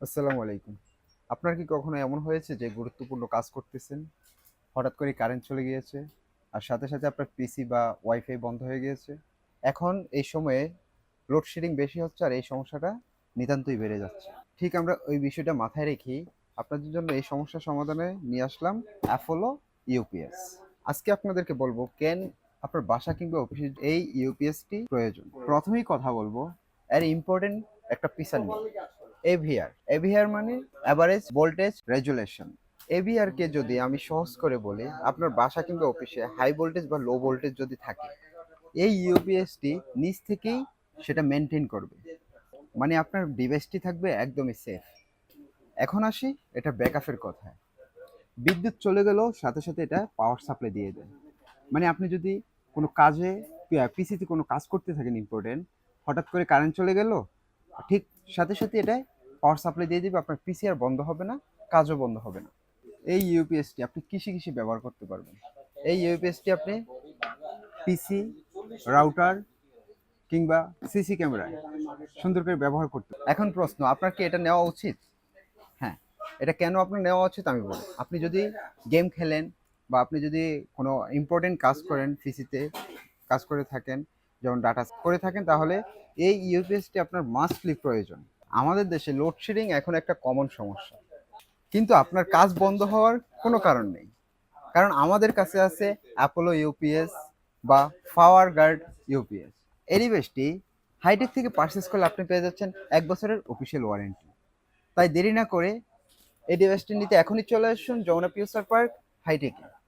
আসসালামু আলাইকুম। আপনার কি কখনো এমন হয়েছে যে গুরুত্বপূর্ণ কাজ করতেছেন, হঠাৎ করে কারেন্ট চলে গিয়েছে, আর সাথে সাথে আপনার পিসি বা ওয়াইফাই বন্ধ হয়ে গিয়েছে? এখন এই সময়ে লোডশেডিং বেশি হচ্ছে আর এই সমস্যাটা নিতান্তই বেড়ে যাচ্ছে। ঠিক আমরা ওই বিষয়টা মাথায় রেখেই আপনাদের জন্য এই সমস্যার সমাধানে নিয়ে আসলাম অ্যাপোলো ইউপিএস। আজকে আপনাদেরকে বলবো কেন আপনার বাসা কিংবা অফিসে এই ইউপিএসটি প্রয়োজন। প্রথমেই কথা বলবো এর ইম্পর্টেন্ট একটা ফিচার নিয়ে, এভিআর। এভিআর মানে অ্যাভারেজ ভোল্টেজ রেজুলেশন। এভিআর কে যদি আমি সহজ করে বলি, আপনার বাসা কিংবা অফিসে হাই ভোল্টেজ বা লো ভোল্টেজ যদি থাকে, এই ইউপিএসটি নিচ থেকেই সেটা মেনটেন করবে। মানে আপনার ডিভাইসটি থাকবে একদমই সেফ। এখন আসি এটা ব্যাকআপের কথায়। বিদ্যুৎ চলে গেলেও সাথে সাথে এটা পাওয়ার সাপ্লাই দিয়ে দেয়। মানে আপনি যদি কোনো কাজে পিসিতে কোনো কাজ করতে থাকেন ইম্পর্টেন্ট, হঠাৎ করে কারেন্ট চলে গেল, ঠিক সাথে সাথে এটা পাওয়ার সাপ্লাই দিয়ে দিবে, আপনার পিসি আর বন্ধ হবে না, কাজও বন্ধ হবে না। এই ইউপিএসটি আপনি কিসে কিসে ব্যবহার করতে পারবেন। এই ইউপিএসটি আপনি পিসি, রাউটার কিংবা সিসি ক্যামেরায় সুন্দর করে ব্যবহার করতে। এখন প্রশ্ন, আপনার কি এটা নেওয়া উচিত? হ্যাঁ, এটা কেন আপনার নেওয়া উচিত আমি বলি। আপনি যদি গেম খেলেন বা আপনি যদি কোনো ইম্পর্টেন্ট কাজ করেন, পিসিতে কাজ করে থাকেন, যেমন ডাটা করে থাকেন, তাহলে এই ইউপিএসটি আপনার মাস্টলি প্রয়োজন। আমাদের দেশে লোডশেডিং এখন একটা কমন সমস্যা, কিন্তু আপনার কাজ বন্ধ হওয়ার কোনো কারণ নেই, কারণ আমাদের কাছে আছে অ্যাপোলো ইউপিএস বা পাওয়ার গার্ড ইউপিএস। এই ডিভাইসটি হাইটেক থেকে পারচেস করলে আপনি পেয়ে যাচ্ছেন 1 বছরের অফিসিয়াল ওয়ারেন্টি। তাই দেরি না করে এই ডিভাইসটি নিতে এখনই চলে আসুন যমুনা ফিউচার পার্ক হাইটেকে।